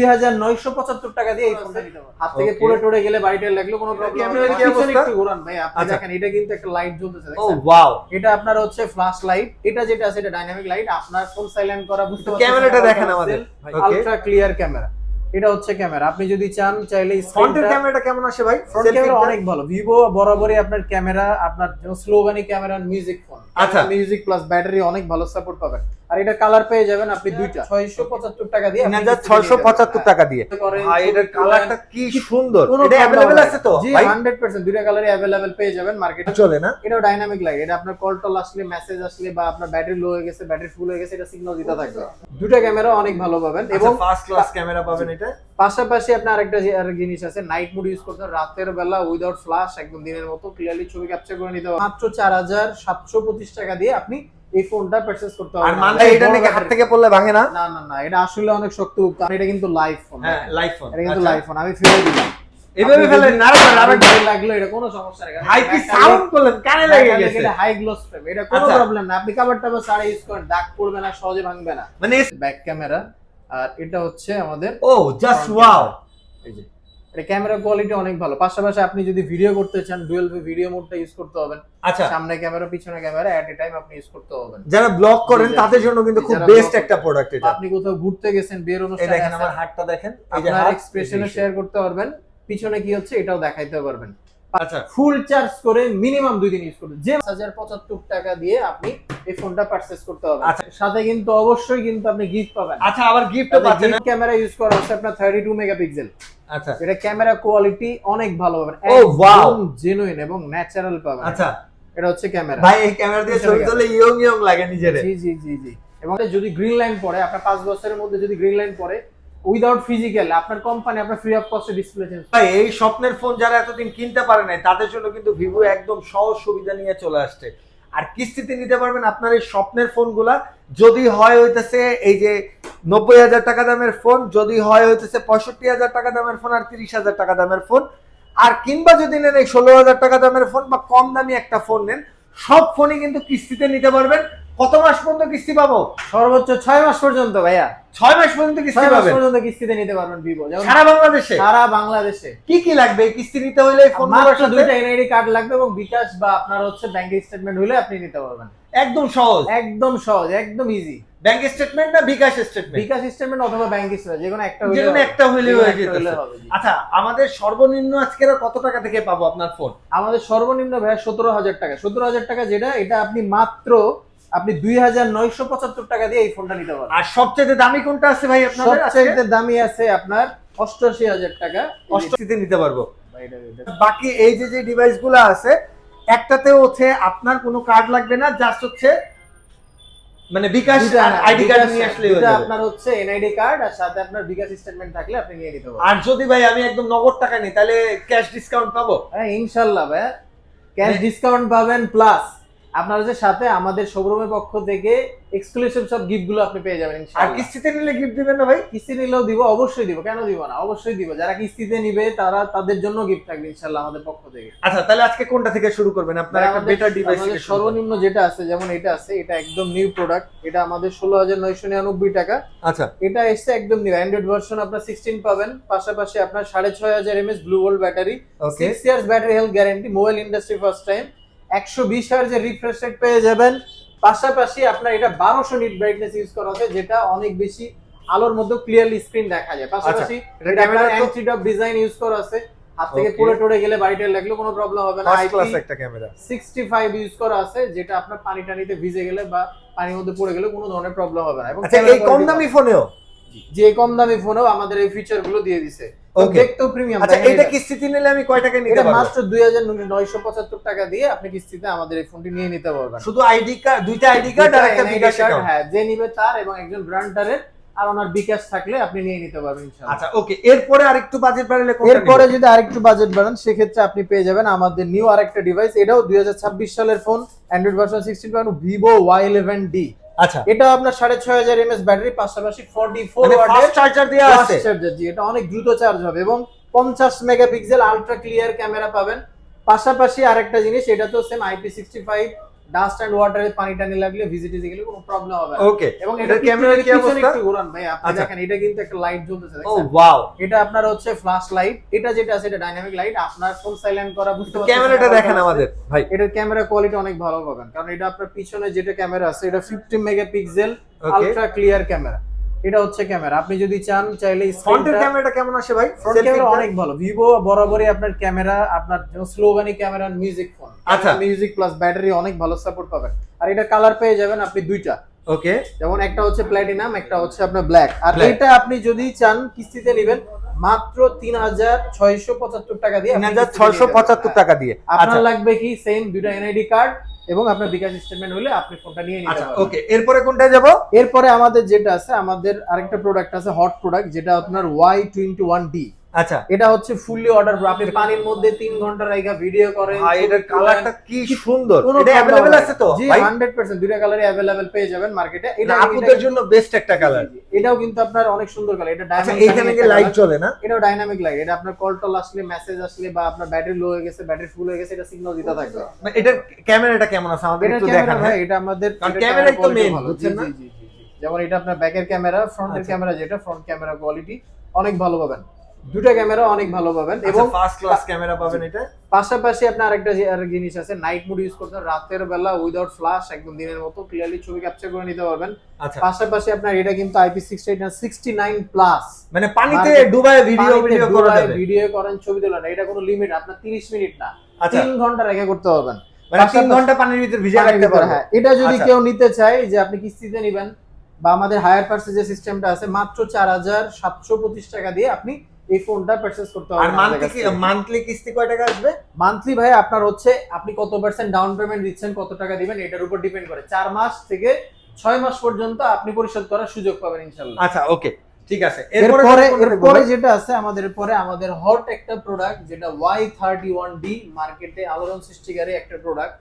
2975 টাকা দিয়ে এই ফোনটা নিতে পারবেন। হাত থেকে পড়ে টড়ে গেলে বাড়িতে লাগলো কোনো প্রবলেম হবে না। পিছনে একটু ঘোরান ভাই, আপনি দেখেন এটা কিন্তু একটা লাইট জ্বলতেছে ও দেখছেন? ওয়াও, এটা আপনার হচ্ছে ফ্ল্যাশ লাইট, এটা যেটা আছে এটা ডাইনামিক লাইট। আপনার ফোন সাইলেন্ট করা বুঝতে পারছেন। ক্যামেরাটা দেখেন আমাদের। আলট্রা ক্লিয়ার ক্যামেরা, এটা হচ্ছে ক্যামেরা। আপনি যদি চান চাইলে ফ্রন্টের ক্যামেরাটা কেমন আসে ভাই? ফ্রন্ট ক্যামেরা অনেক ভালো। ভিভো বরাবরই আপনার ক্যামেরা, আপনার স্লোগানি ক্যামেরা মিউজিক ফোন। আচ্ছা, মিউজিক প্লাস ব্যাটারি অনেক ভালো সাপোর্ট পাবেন। আর এটা কালার পেয়ে যাবেন আপনি দুইটা 675 টাকা দিয়ে। 3675 টাকা দিয়ে। ভাই এটার কালারটা কি সুন্দর। এটা अवेलेबल আছে তো জি ভাই? 100% দুইটা কালারই अवेलेबल পেয়ে যাবেন মার্কেটে। চলে না? এটা ডাইনামিক লাইট, এটা আপনার কল টল আসলে, মেসেজ আসলে বা আপনার ব্যাটারি লো হয়ে গেছে, ব্যাটারি ফুল হয়ে গেছে, এটা সিগন্যাল দিতে থাকবে। দুইটা ক্যামেরা অনেক ভালো পাবেন এবং ফার্স্ট ক্লাস ক্যামেরা পাবেন এটা। পাশাপাশি আপনার আরেকটা জিনিস আছে, নাইট মোড ইউজ করতে রাতের বেলা উইদাউট ফ্ল্যাশ একদম দিনের মতো ক্লিয়ারলি ছবি ক্যাপচার করে নিতে পারবেন। মাত্র 4725 টাকা দিয়ে আপনি এই ফোনটা পারচেজ করতে আর পারবেন। মানে এটা নাকি হাত থেকে পড়লে ভাঙে না? না না না, এটা আসলে অনেক শক্ত, কারণ এটা কিন্তু লাইভ ফোন। হ্যাঁ, লাইভ ফোন। এটা কিন্তু লাইভ ফোন, আমি ফেলে দিলাম। এভাবে ফেলেন না, আরেকবার লাগলো, এটা কোনো সমস্যা নেই। হাই কি সাউন্ড করলেন, কানে লেগে গেছে। এটা হাই গ্লোস ফ্রেম, এটা কোনো প্রবলেম না। আপনি কভার টাভার ছাড়া ইউজ করেন, দাগ পড়বে না, সহজে ভাঙবে না। মানে ব্যাক ক্যামেরা, আর এটা হচ্ছে আমাদের ও জাস্ট ওয়াও। এই যে এটা ক্যামেরা কোয়ালিটি অনেক ভালো। পাশাপাশি আপনি যদি ভিডিও করতে চান, ডুয়াল ভিডিও মোডটা ইউজ করতে হবে। আচ্ছা, সামনে ক্যামেরা পিছনে ক্যামেরা এট এ টাইম আপনি ইউজ করতে হবে। যারা ব্লগ করেন তাদের জন্য কিন্তু খুব বেস্ট একটা প্রোডাক্ট এটা। আপনি কোথাও ঘুরতে গেছেন, বিয়ের এই অনুষ্ঠানে, দেখেন আমার হাতটা দেখেন, এই যে আপনার হাত এক্সপ্রেশনে শেয়ার করতে পারবেন, পিছনে কি হচ্ছে এটাও দেখাইতে পারবেন। আচ্ছা, ফুল চার্জ করে মিনিমাম 2 দিন ইউজ করতে, যে 1075 টাকা দিয়ে আপনি এই ফোনটা পারচেজ করতে হবে। আচ্ছা, সাথে কিন্তু অবশ্যই কিন্তু আপনি গিফট পাবেন। আচ্ছা, আবার গিফটও পাচ্ছেন। ক্যামেরা ইউজ করা আছে আপনার 32 মেগাপিক্সেল। আচ্ছা, এটা ক্যামেরা কোয়ালিটি অনেক ভালো পাবেন, ও ওয়াও, একদম জেনুইন এবং ন্যাচারাল পাবেন। আচ্ছা, এটা হচ্ছে ক্যামেরা। ভাই এই ক্যামেরা দিয়ে ছবি তুললে ইয়ং ইয়ং লাগে নিজেরে। জি জি জি জি। এবং যদি গ্রিন লাইন পড়ে, আপনার 5 বছরের মধ্যে যদি গ্রিন লাইন পড়ে উইদাউট ফিজিক্যাল, আপনার কোম্পানি আপনার ফ্রি অফ কস্টে ডিসপ্লে চেঞ্জ। ভাই এই স্বপ্নের ফোন যারা এতদিন কিনতে পারে নাই তাদের জন্য কিন্তু ভিভো একদম সহজ সুবিধা নিয়ে চলে আসছে। আর কিস্তিতে নিতে পারবেন আপনার এই স্বপ্নের ফোনগুলা। যদি হয় হইতেছে এই যে 90,000 টাকা দামের ফোন, যদি হয় হইতেছে 65,000 টাকা দামের ফোন, আর 30,000 টাকা দামের ফোন, আর কিংবা যদি নেন এই 16,000 টাকা দামের ফোন বা কম দামি একটা ফোন নেন, সব ফোনই কিন্তু কিস্তিতে নিতে পারবেন। কত মাস পর্যন্ত কিস্তি পাবো? সর্বোচ্চ 6 মাস পর্যন্ত ভাইয়া। 6 মাস পর্যন্ত কিস্তি 6 মাস পাবেন পর্যন্ত কিস্তিতে নিতে পারবেন ভিভো। যেমন সারা বাংলাদেশে। সারা বাংলাদেশে কি কি লাগবে এই কিস্তি নিতে হইলে? এই ফোনগুলোর মাত্র সাথে দুইটা এনআইডি কার্ড লাগবে এবং বিকাশ বা আপনার হচ্ছে ব্যাংক স্টেটমেন্ট হলে আপনি নিতে পারবেন। একদম সহজ, একদম সহজ, একদম ইজি। ব্যাংক স্টেটমেন্ট না বিকাশ স্টেটমেন্ট? বিকাশ স্টেটমেন্ট অথবা ব্যাংক স্টেটমেন্ট, যেকোনো একটা হলে, যেকোনো একটা হইলে হয়ে যেতে হবে। আচ্ছা, আমাদের সর্বনিম্ন আজকে কত টাকা থেকে পাবো আপনার ফোন? আমাদের সর্বনিম্ন ভাইয়া 17,000 টাকা। 17,000 টাকা যেটা, এটা আপনি মাত্র আপনি 2,975 টাকা দিয়ে এই ফোনটা নিতে পারবেন। আর সবচেয়ে দামি কোনটা আছে ভাই আপনাদের? সবচেয়ে দামি আছে আপনার 88,000 টাকা, 88 নিতে পারবো। বাকি এই যে যে ডিভাইসগুলো আছে একটাতে হচ্ছে আপনার কোনো কার্ড লাগবে না, জাস্ট হচ্ছে মানে বিকাশ আইডি কার্ড নিয়ে আসলেই হয়ে যাবে। আপনার হচ্ছে এনআইডি কার্ড আর সাথে আপনার বিকাশ স্টেটমেন্ট থাকলে আপনি নিয়ে নিতে পারবেন। আর যদি ভাই আমি একদম নগদ টাকা নিই তাহলে ক্যাশ ডিসকাউন্ট পাবো? হ্যাঁ ইনশাআল্লাহ ভাই, ক্যাশ ডিসকাউন্ট পাবেন, প্লাস আপনার হচ্ছে সাথে আমাদের শোরুমের পক্ষ থেকে এক্সক্লুসিভ সব গিফট গুলো আপনি পেয়ে যাবেন আর ইনশাআল্লাহ। কিস্তিতে নিলে গিফট দিবেন না ভাই? কিস্তি নিলেও দিব, অবশ্যই দিব, কেন দিব না, অবশ্যই দিব। যারা কিস্তিতে নিবে তারা, তাদের জন্য গিফট থাকবে ইনশাআল্লাহ আমাদের পক্ষ থেকে। আচ্ছা, তাহলে আজকে কোনটা থেকে শুরু করবেন? আপনার একটা বেটার ডিভাইস থেকে সর্বনিম্ন যেটা আছে, যেমন এটা আছে, এটা একদম নিউ প্রোডাক্ট, এটা আমাদের 16,999 টাকা। আচ্ছা, এটা এসছে একদম নিউ অ্যান্ড্রয়েড ভার্সন, আপনার 16 পাবেন। পাশাপাশি আপনার 6,500 mAh blue volt battery, 6 years battery health guarantee, mobile industry first time, 120 হার্জের রিফ্রেশ রেট পেয়ে যাবেন। পাশাপাশি আপনার এটা 1200 নিট ব্রাইটনেস ইউজ করা আছে, যেটা অনেক বেশি আলোর মধ্যে ক্লিয়ারলি স্ক্রিন দেখা যায়। পাশাপাশি এটা আপনার অ্যান্টি ড্রপ ডিজাইন ইউজ করা আছে, হাত থেকে পড়ে টড়ে গেলে বাড়িতে লাগলে কোনো প্রবলেম হবে না। ফার্স্ট ক্লাস একটা ক্যামেরা 65 ইউজ করা আছে, যেটা আপনার পানি টানিতে ভিজে গেলে বা পানির মধ্যে পড়ে গেলে কোনো ধরনের প্রবলেম হবে না। এবং এই কম দামি ফোনেও, যে কম দামি ফোনেও আমাদের এই ফিচার গুলো দিয়ে দিছে। দেখতেও প্রিমিয়াম। আচ্ছা, এটা কিস্তিতে নিলে আমি কয় টাকা নিতে পারবো? মাত্র 2,975 টাকা দিয়ে আপনি কিস্তিতে আমাদের এই ফোনটি নিয়ে নিতে পারবেন। শুধু আইডি কার্ড, দুইটা আইডি কার্ড আর একটা বিকাশ অ্যাকাউন্ট। হ্যাঁ, যে নিবে তার এবং একজন গ্রান্টারের আর ওনার বিকাশ থাকলে আপনি নিয়ে নিতে পারবেন ইনশাআল্লাহ। আচ্ছা, ওকে। এরপরে আরেকটু বাজেট বাড়ালে কোনটা? এরপরে যদি আরেকটু বাজেট বাড়ান সেক্ষেত্রে আপনি পেয়ে যাবেন আমাদের নিউ আরেকটা ডিভাইস। এটাও 2026 সালের phone, Android version 16 Vivo Y11D। আচ্ছা, এটা আপনার 6,500 mAh ব্যাটারি, পাশাপাশি 44 ওয়াটের চার্জার দেয়া আছে। চার্জার, জি এটা অনেক দ্রুত চার্জ হবে এবং 50 মেগাপিক্সেল আলট্রা ক্লিয়ার ক্যামেরা পাবেন। পাশাপাশি আরেকটা জিনিস, এটা তো সেম IP65 ডাস্ট এন্ড ওয়াটারে পানি টানি লাগলে ভিজিটিজি গেলে কোনো প্রবলেম হবে না। ওকে, এবং এটা এটা ক্যামেরার কি পিছনে অবস্থা? একটু ঘোরান ভাই, আপনি আচ্ছা। দেখেন এটা কিন্তু একটা লাইট জ্বলতেছে ও দেখছেন? ওয়াও, এটা আপনার হচ্ছে ফ্ল্যাশ লাইট, এটা যেটা আছে এটা ডাইনামিক লাইট, আপনার ফোন সাইলেন্ট করা বুঝতে পারছেন। ক্যামেরাটা দেখেন আমাদের ভাই। এটার ক্যামেরা কোয়ালিটি অনেক ভালো পাবেন, কারণ এটা আপনার পিছনে যেটা ক্যামেরা আছে এটা 50 megapixel Okay. Ultra clear camera. এটা হচ্ছে ক্যামেরা, আপনি যদি চান চাইলে ফ্রন্টের ক্যামেরাটা কেমন আসে ভাই? ফ্রন্ট ক্যামেরা অনেক ভালো। ভিভো বরাবরই আপনার ক্যামেরা, আপনার স্লোগানি ক্যামেরা মিউজিক ফোন, আচ্ছা। মিউজিক প্লাস ব্যাটারি অনেক ভালো সাপোর্ট পাবেন। আর এটা কালার পেয়ে যাবেন আপনি দুইটা, ওকে, যেমন একটা হচ্ছে প্ল্যাটিনাম, একটা হচ্ছে আপনার ব্ল্যাক। আর Black। এটা আপনি যদি চান কিস্তিতে নেবেন মাত্র 3675 টাকা দিয়ে, আপনি কিস্তিতে নিয়ে 3675 যাবেন। টাকা দিয়ে। আপনার আচ্ছা লাগবে কি সেম দুইটা এনআইডি কার্ড এবং আপনার বিকাশ স্টেটমেন্ট হলে আপনি ফোনটা নিয়ে নিতে আচ্ছা পারবেন। ওকে, এরপরে কোনটায় যাব? এরপরে আমাদের যেটা আছে, আমাদের আরেকটা প্রোডাক্ট আছে হট প্রোডাক্ট, যেটা আপনার Y21D। আচ্ছা এটা হচ্ছে ফুললি অর্ডার, আপনি পানির মধ্যে 3 ঘন্টা রাখা ভিডিও করেন, ভাই, এটার কালারটা কি সুন্দর। কোনো এটা problem अवेलेबल হবে আছে না। তো জি ভাই? 100% দুইটা কালারই अवेलेबल পেয়ে যাবেন মার্কেটে। এটা আপুদের জন্য বেস্ট একটা কালার। এটাও কিন্তু আপনার অনেক সুন্দর কালার, এটা আচ্ছা, ডায়মন্ড। এইখানে কি লাইট জ্বলে না? এটাও ডাইনামিক লাইট, এটা আপনার কল টল আসলে, মেসেজ আসলে, বা আপনার ব্যাটারি লো হয়ে গেছে, ব্যাটারি ফুল হয়ে গেছে, এটা সিগন্যাল দিতে থাকবে। এটার ক্যামেরাটা কেমন আছে আমাদের এটা একটু ক্যামেরা দেখান। ভাই, এটা আমাদের কারণ এটা ক্যামেরাই তো quality main, ভালো। বুঝছেন না? জি, জি, জি, জি। যেমন এটা আপনার ব্যাকের ক্যামেরা, ফ্রন্টের আচ্ছা। ক্যামেরা, যেটা ফ্রন্ট ক্যামেরা কোয়ালিটি অনেক ভালো পাবেন, দুটো ক্যামেরা অনেক ভালো পাবেন। এবং এবং ফার্স্ট ক্লাস ক্যামেরা পাবেন এটা। পাশাপাশি আপনার আরেকটা জিনিস আছে, নাইট মোড ইউজ করতে রাতের বেলা উইদাউট ফ্ল্যাশ একদম দিনের মতো ক্লিয়ারলি ছবি ক্যাপচার করে নিতে পারবেন। আচ্ছা, পাশাপাশি আপনার এটা কিন্তু IP69 প্লাস, মানে পানিতে Market- ডুবায় ভিডিও করা যাবে। ভিডিও করেন, ছবি তোলেন, এটা কোনো লিমিট আপনার 30 মিনিট না, আচ্ছা। 3 ঘন্টা রেখে করতে পারবেন। মানে 3 ঘন্টা পানির ভিতর ভিজে রাখতে পারবে। হ্যাঁ, এটা যদি আচ্ছা। কেউ নিতে চায় যে আপনি কিস্তিতে নেবেন, বা আমাদের হায়ার পারচেজ যে সিস্টেমটা আছে, মাত্র 4725 টাকা দিয়ে আপনি এই ফোনটা পারচেজ করতে আর পারবেন। মান্থলি কিস্তি কয় টাকা আসবে? মান্থলি ভাই আপনার হচ্ছে আপনি কত পার্সেন্ট ডাউন পেমেন্ট দিচ্ছেন, কত টাকা দিবেন, এটার উপর ডিপেন্ড করে। 4 মাস থেকে 6 মাস পর্যন্ত আপনি পরিশোধ করার সুযোগ পাবেন ইনশাআল্লাহ। আচ্ছা ওকে, ঠিক আছে। এরপরে যেটা আছে আমাদের হট একটা প্রোডাক্ট, যেটা Y31D, মার্কেটে আলোড়ন সৃষ্টিকারী একটা প্রোডাক্ট।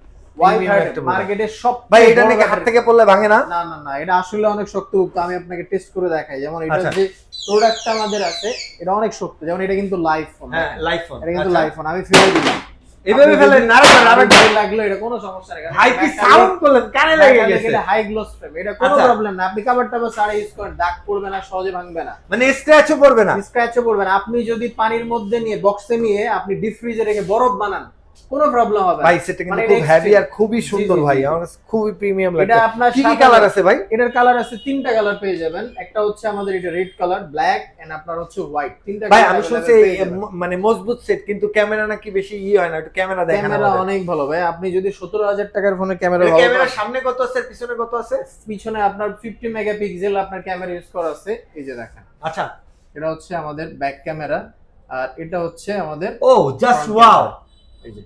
Y30 মার্কেটে সব ভাই, এটা নাকি হাত থেকে পড়লে ভাঙে না? না না না, এটা আসলে অনেক শক্তপোক্ত। আমি আপনাকে টেস্ট করে দেখাই। যেমন এটা আচ্ছা। যে প্রোডাক্টটা আমাদের আছে এটা অনেক শক্ত। যেমন এটা কিন্তু লাইভ ফোন, হ্যাঁ লাইভ ফোন, এটা কিন্তু লাইভ ফোন। আমি ফেলে দিলাম, এভাবে ফেলেন না, ভালো লাগলো, এটা কোনো সমস্যা নেই। হাই কি সাউন্ড করলেন, কানে লেগে গেছে। এটা হাই গ্লোস ফ্রেম, এটা কোনো আচ্ছা। প্রবলেম না। আপনি কভার টাভার সারা ইউজ করেন, দাগ পড়বে না, সহজে ভাঙবে না, মানে স্ক্র্যাচও পড়বে না, স্ক্র্যাচও পড়বে না। আপনি যদি পানির মধ্যে নিয়ে বক্সে নিয়ে আপনি ডিপ ফ্রিজে রেখে বরফ বানান, কোনো প্রবলেম হবে না। ভাই সেটা কিন্তু মানে খুব এটা হেভি আর extreme। খুবই সুন্দর জি, জি, ভাই, জি। আমার কাছে খুবই প্রিমিয়াম এটা লাগে। আপনার কি কি সাথে- কালার আছে ভাই? এটার কালার আছে 3টা কালার পেয়ে যাবেন। একটা হচ্ছে আমাদের এটা রেড কালার, ব্ল্যাক এন্ড আপনার হচ্ছে হোয়াইট। 3টা ভাই কালার আমি শুনছি মানে মজবুত সেট, কিন্তু ক্যামেরা নাকি বেশি হয় না, একটু ক্যামেরা দেখান ক্যামেরা আমাদের। অনেক ভালো ভাই। আপনি যদি 17,000 টাকার ফোনে ক্যামেরা এর ভালো ক্যামেরার পান, সামনে কত আছে আর পিছনে কত আছে? পিছনে আপনার 50 মেগাপিক্সেল আপনার ক্যামেরা ইউজ করা আছে। এই যে দেখেন, আচ্ছা, এটা হচ্ছে আমাদের ব্যাক ক্যামেরা, আর এটা হচ্ছে আমাদের ও জাস্ট front ওয়াও। camera। এই যে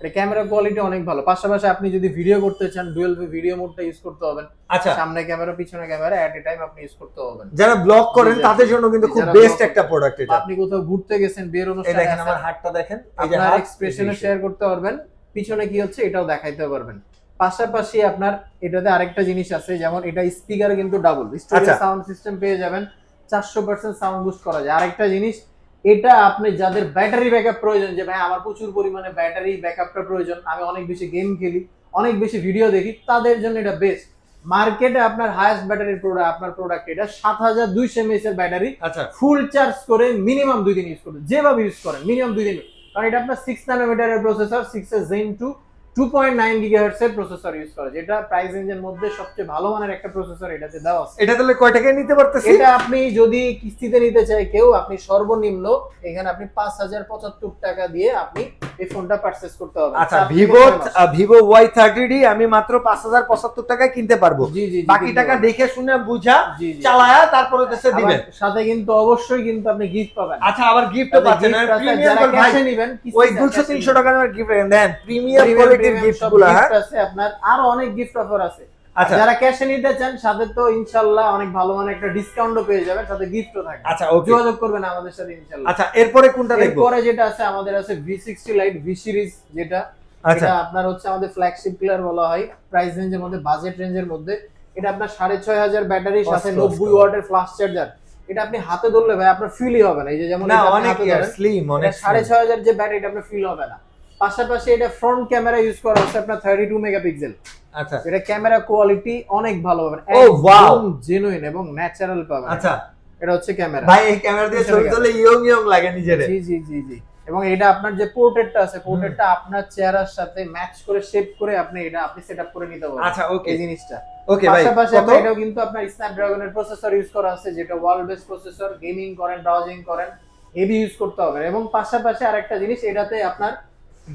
এটা ক্যামেরা কোয়ালিটি অনেক ভালো। পাশাপাশি আপনি যদি ভিডিও করতে চান, ডুয়াল ভিডিও মোডটা ইউজ করতে হবেন। আচ্ছা, সামনে ক্যামেরা পিছনে ক্যামেরা এট এ টাইম আপনি ইউজ করতে পারবেন। যারা ব্লগ করেন জি, জি, তাদের জন্য কিন্তু খুব যারা বেস্ট vlog একটা করেন। প্রোডাক্ট এটা। আপনি কোথাও ঘুরতে গেছেন, বিয়ের এই অনুষ্ঠানে দেখেন আছেন, আমার হাতটা দেখেন, এই যে আপনার হাত এক্সপ্রেশনে শেয়ার করতে পারবেন, পিছনে কি হচ্ছে এটাও দেখাইতে পারবেন। পাশাপাশি আপনার এটাতে আরেকটা জিনিস আছে, যেমন এটা স্পিকার কিন্তু ডাবল স্টুডিও আচ্ছা। সাউন্ড সিস্টেম পেয়ে যাবেন, 400% সাউন্ড বুস্ট করা যায়। আরেকটা জিনিস, এটা আপনি যাদের ব্যাটারি ব্যাকআপ প্রয়োজন, যে ভাই আমার প্রচুর পরিমাণে ব্যাটারি ব্যাকআপটা প্রয়োজন, আমি অনেক বেশি গেম খেলি, অনেক বেশি ভিডিও দেখি, তাদের জন্য এটা বেস্ট। মার্কেটে আপনার হাইয়েস্ট ব্যাটারির প্রোডাক্ট এটা 7200 mAh এর ব্যাটারি, আচ্ছা ফুল চার্জ করে মিনিমাম 2 দিন ইউজ করবেন, যেভাবে ইউজ করেন মিনিমাম 2 দিন। কারণ এটা আপনার 6 ন্যানোমিটারের প্রসেসর, 6 Zen 2 2.9 GHz এর প্রসেসর ইউজ করে, যেটা প্রাইস রেঞ্জের মধ্যে সবচেয়ে ভালো মানের একটা প্রসেসর এটাতে দেওয়া আছে। এটা তাহলে কয় টাকায় নিতে পারতেছি? এটা আপনি যদি কিস্তিতে নিতে চাই কেউ, আপনি সর্বনিম্ন এখানে আপনি 5075 টাকা দিয়ে আপনি এই ফোনটা পারচেজ করতে হবে। আচ্ছা, ভিভো Y30D আমি মাত্র 5075 টাকায় কিনতে পারবো। জি জি, বাকি টাকা দেখে শুনে বুঝা জি জি, চালায়া তারপরে দেশে দিবেন। আবার সাথে কিন্তু অবশ্যই কিন্তু আপনি গিফট পাবেন। আচ্ছা, আবার গিফটও পাচ্ছেন। আর প্রিমিয়াম যারা ভাই ক্যাশে নেবেন, ওই 200-300 টাকার গিফট দেন, প্রিমিয়াম কোয়ালিটির গিফটগুলো। হ্যাঁ আছে আপনার, আরো অনেক গিফট অফার আছে। আচ্ছা যারা ক্যাশে নিতে চান, সাথে তো ইনশাআল্লাহ অনেক ভালো মানে একটা ডিসকাউন্টও পেয়ে যাবেন, সাথে গিফটও থাকবে। আচ্ছা ওকে, যোগাযোগ করবেন আমাদের সাথে ইনশাআল্লাহ। আচ্ছা এরপরে কোনটা দেখবো? এরপরে যেটা আছে আমাদের আছে V60 Lite V সিরিজ, যেটা আচ্ছা এটা আপনার হচ্ছে আমাদের ফ্ল্যাগশিপ প্লেয়ার বলা হয়। প্রাইস রেঞ্জের মধ্যে, বাজেট রেঞ্জের মধ্যে, এটা আপনার 6500 ব্যাটারির সাথে 90 ওয়াটের ফ্লাশ চার্জার। এটা আপনি হাতে ধরলে ভাই আপনার ফিলই হবে না। এই যে যেমন না, এটা আপনি অনেক হাতে ধরেন, স্লিম, অনেক 6500 যে ব্যাটারি, এটা আপনার ফিল হবে না। পাশাপাশি এটা ফ্রন্ট ক্যামেরা ইউজ করা হচ্ছে আপনার 32 মেগাপিক্সেল, আচ্ছা এটা ক্যামেরা কোয়ালিটি অনেক ভালো পাবেন, ও ওয়াও, একদম জেনুইন এবং ন্যাচারাল পাবেন। আচ্ছা এটা হচ্ছে ক্যামেরা ভাই, এই ক্যামেরা দিয়ে ছবি তুললে ইয়ং ইয়ং লাগে নিজেরে। জি জি জি জি। এবং এটা আপনার যে পোর্ট্রেটটা আছে, পোর্ট্রেটটা আপনার চেহারার সাথে ম্যাচ করে শেপ করে আপনি সেটআপ করে নিতে পারবেন। আচ্ছা ওকে, এই জিনিসটা ওকে ভাই। পাশাপাশি কত? এটাও কিন্তু আপনার স্ন্যাপড্রাগনের প্রসেসর ইউজ করা আছে, যেটা ওয়ার্ল্ড বেস্ট প্রসেসর। গেমিং করেন, ব্রাউজিং করেন, হেভি ইউজ করতে হবে। এবং পাশাপাশি আরেকটা জিনিস, এটাতে আপনার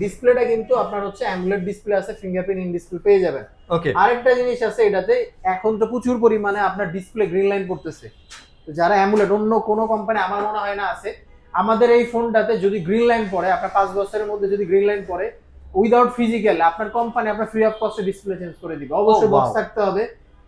ডিসপ্লেটা কিন্তু আপনার হচ্ছে অ্যামোলেড ডিসপ্লে আছে, ফিঙ্গারপ্রিন্ট ইন ডিসপ্লে পেয়ে যাবেন। ওকে, আরেকটা জিনিস আছে এটাতে, এখন তো প্রচুর পরিমাণে আপনার ডিসপ্লে গ্রিন লাইন পড়তেছে। তো যারা অ্যামোলেড, অন্য কোনো কোম্পানি আমার মনে হয় না আছে, আমাদের এই ফোনটাতে যদি গ্রিন লাইন পড়ে, আপনার 5 বছরের মধ্যে যদি গ্রিন লাইন পড়ে উইদাউট ফিজিক্যাল, আপনার কোম্পানি আপনার ফ্রি অফ কস্টে ডিসপ্লে চেঞ্জ করে দিবে। অবশ্যই wow. বক্স থাকতে হবে।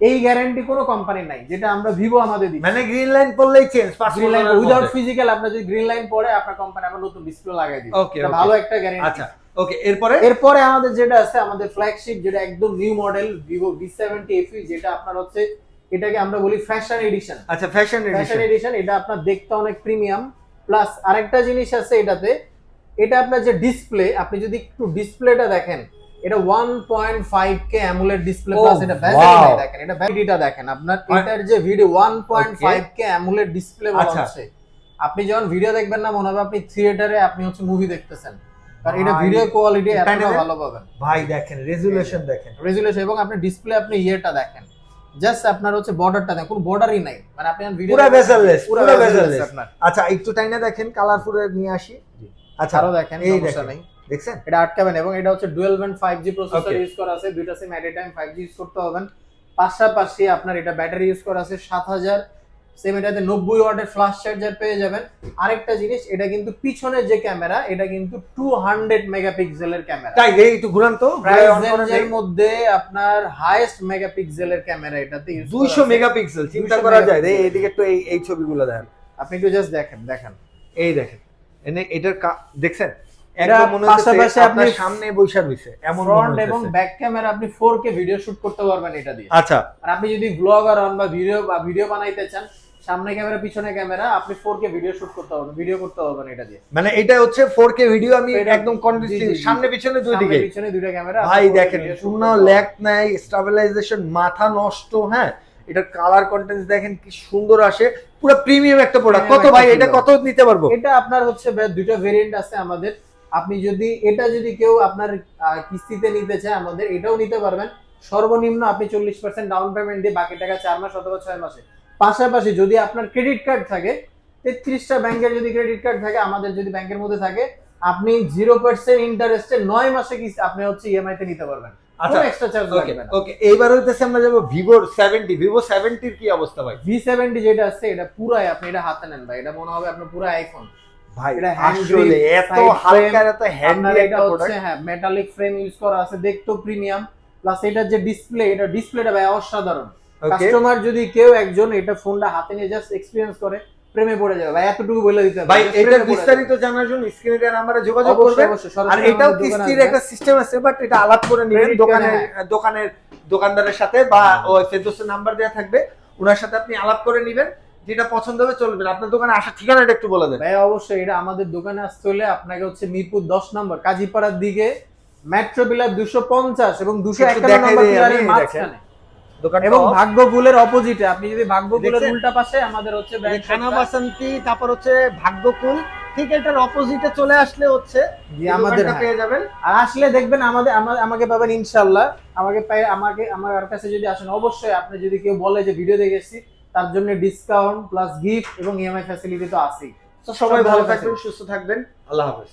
এই গ্যারান্টি কোনো কোম্পানি নাই, যেটা আমরা ভিভো আমাদের দিই। মানে গ্রিন লাইন পড়লেই change, green line without physical, আপনার যদি গ্রিন লাইন পড়ে আপনার কোম্পানি আবার নতুন ডিসপ্লে লাগাই দিবে। ওকে, এটা ভালো একটা গ্যারান্টি। আচ্ছা ওকে, এরপরে এরপরে আমাদের যেটা আছে, আমাদের ফ্ল্যাগশিপ, যেটা একদম new model Vivo V70 FE, যেটা আপনার হচ্ছে, এটাকে আমরা বলি ফ্যাশন এডিশন। আচ্ছা ফ্যাশন এডিশন, এটা আপনার দেখতে অনেক প্রিমিয়াম। প্লাস আরেকটা জিনিস আছে এটাতে, এটা আপনার যে ডিসপ্লে, আপনি যদি একটু ডিসপ্লেটা দেখেন, এটা 1.5K অ্যামোলেড ডিসপ্লে, প্লাস এটা ব্যাটারি নাই, দেখেন এটা ব্যাটারিটা দেখেন আপনার, এটার যে ভিডিও 1.5K অ্যামোলেড ডিসপ্লে বলা হচ্ছে। আপনি যখন ভিডিও দেখবেন না, মনে হবে আপনি থিয়েটারে আপনি হচ্ছে মুভি দেখতেছেন, কারণ এটা ভিডিও কোয়ালিটি এতটা ভালো পাবেন ভাই। দেখেন রেজুলেশন, দেখেন রেজুলেশন, এবং আপনি ডিসপ্লে আপনি ইয়েটা দেখেন, জাস্ট আপনার হচ্ছে বর্ডারটা দেখেন, কোনো বর্ডারই নাই, মানে আপনি ভিডিও পুরো বেজেললেস, পুরো বেজেললেস আপনার। আচ্ছা একটু টাইনা দেখেন, কালারফুল নিয়ে আসি। আচ্ছা আরো দেখেন, এই সমস্যা দেখেন, নাই, দেখছেন এটা আটকাবেন। এবং এটা হচ্ছে dual band 5G processor Okay. Use করা আছে, দুইটা সিম এট এ টাইম 5G ইউজ করতে হবেন। পাশাপাশি আপনার এটা ব্যাটারি ইউজ করা আছে 7000, সেম এটাতে 90 ওয়াটের ফ্লাশ চার্জার পেয়ে যাবেন। আরেকটা জিনিস, এটা কিন্তু পিছনের যে ক্যামেরা, এটা কিন্তু 200 মেগাপিক্সেলের ক্যামেরা। তাই এই একটু ঘুরান তো, প্রাইস রেঞ্জের মধ্যে আপনার হাইয়েস্ট মেগাপিক্সেলের ক্যামেরা এটাতে ইউজ 200 মেগাপিক্সেল, চিন্তা করা যায়। এইদিকে একটু এই ছবিগুলো দেখেন, আপনি একটু জাস্ট দেখেন, এই দেখেন এটার দেখছেন, এটা একদম মনে হচ্ছে পাশাপাশি আপনার আপনি সামনে বসে রইছে এমন ফ্রন্ট এবং ব্যাক ক্যামেরা আপনি 4K ভিডিও শুট করতে পারবেন এটা দিয়ে। আচ্ছা, আর আপনি যদি ব্লগার হন বা ভিডিও বানাইতে চান, সামনে ক্যামেরা পিছনে ক্যামেরা, আপনি 4K ভিডিও শুট করতে পারবেন, ভিডিও করতে পারবেন এটা দিয়ে। মানে এটা হচ্ছে 4K ভিডিও, আমি একদম কন্টিনিউয়াসলি জি, জি, জি। সামনে পিছনে দুই দিকে, সামনে পিছনে দুইটা ক্যামেরা। ভাই দেখেন কোনো ল্যাগ নাই, স্টেবিলাইজেশন মাথা নষ্ট। হ্যাঁ, এটার কালার কন্টেন্টস দেখেন কি সুন্দর আসে, পুরো প্রিমিয়াম একটা প্রোডাক্ট। কত ভাই এটা, কত নিতে পারবো? এটা আপনার হচ্ছে দুইটা ভেরিয়েন্ট আছে আমাদের। আপনি যদি এটা যদি কেউ আপনার কিস্তিতে নিতে চায়, আমাদের এটাও নিতে পারবেন। সর্বনিম্ন আপনি 40% ডাউন পেমেন্ট দিয়ে বাকি টাকা 4 মাস অথবা 6 মাসে। পাশাপাশি যদি আপনার ক্রেডিট কার্ড থাকে, 33টা ব্যাংকের যদি ক্রেডিট কার্ড থাকে, আমাদের যদি ব্যাংকের মধ্যে থাকে, আপনি 0% ইন্টারেস্টে 9 মাসে কি আপনি হচ্ছে ইএমআই তে নিতে পারবেন। আচ্ছা, কোনো এক্সট্রা চার্জ লাগবে না। ওকে, এইবার হইতেছে আমরা যাব ভিভো 70 এর কি অবস্থা ভাই? V70 যেটা আছে, এটা পুরাই আপনি এটা হাতে নেন ভাই, এটা মনে হবে আপনার পুরো আইফোন ভাই। এটা আসলে এত হালকা, এত হ্যান্ডি একটা প্রোডাক্ট। হ্যাঁ, মেটালিক ফ্রেম ইউজ করা আছে, দেখতেও প্রিমিয়াম। প্লাস এটার যে ডিসপ্লে, এটা ডিসপ্লেটা ভাই অসাধারণ। কাস্টমার যদি কেউ একজন এটা ফোনটা হাতে নিয়ে জাস্ট এক্সপেরিয়েন্স করে, প্রেমে পড়ে যাবে ভাই, এতটুকু বলে দিতে হবে ভাই। এটা বিস্তারিত জানার জন্য স্ক্রিনে দেওয়া নম্বরে যোগাযোগ করবেন। আর এটাও কিস্তির একটা সিস্টেম আছে, বাট এটা আলাপ করে নেবেন দোকানদারের সাথে, বা ওই ফেরদৌসের নাম্বার দেওয়া থাকবে, ওনার সাথে আপনি আলাপ করে নেবেন, যেটা পছন্দ হবে চলবেন। আপনার দোকানে আসার ঠিকানাটা একটু বলে দেন ভাই। অবশ্যই, এটা আমাদের দোকানে আসতে হলে আপনাকে হচ্ছে মিরপুর 10 নম্বর কাজীপাড়ার দিকে, মেট্রো বিলার 250 এবং 251 নম্বর পিলারের মাঝখানে, এবং ভাগ্যকুলের অপোজিটে। আপনি যদি ভাগ্যকুলের উল্টা পাশে আমাদের হচ্ছে খানা বাসন্তী, তারপর হচ্ছে ভাগ্যকুল, ঠিক এটার অপোজিটে চলে আসলে হচ্ছে আমাদের পেয়ে যাবেন। আর আসলে দেখবেন আমাকে পাবেন ইনশাআল্লাহ। আমার কাছে যদি আসেন, অবশ্যই আপনি যদি কেউ বলে যে ভিডিও দেখেছি, তার জন্য ডিসকাউন্ট প্লাস গিফট এবং ইএমআই ফ্যাসিলিটি তো আছেই। তো সবাই ভালো থাকবেন, সুস্থ থাকবেন, আল্লাহ হাফেজ।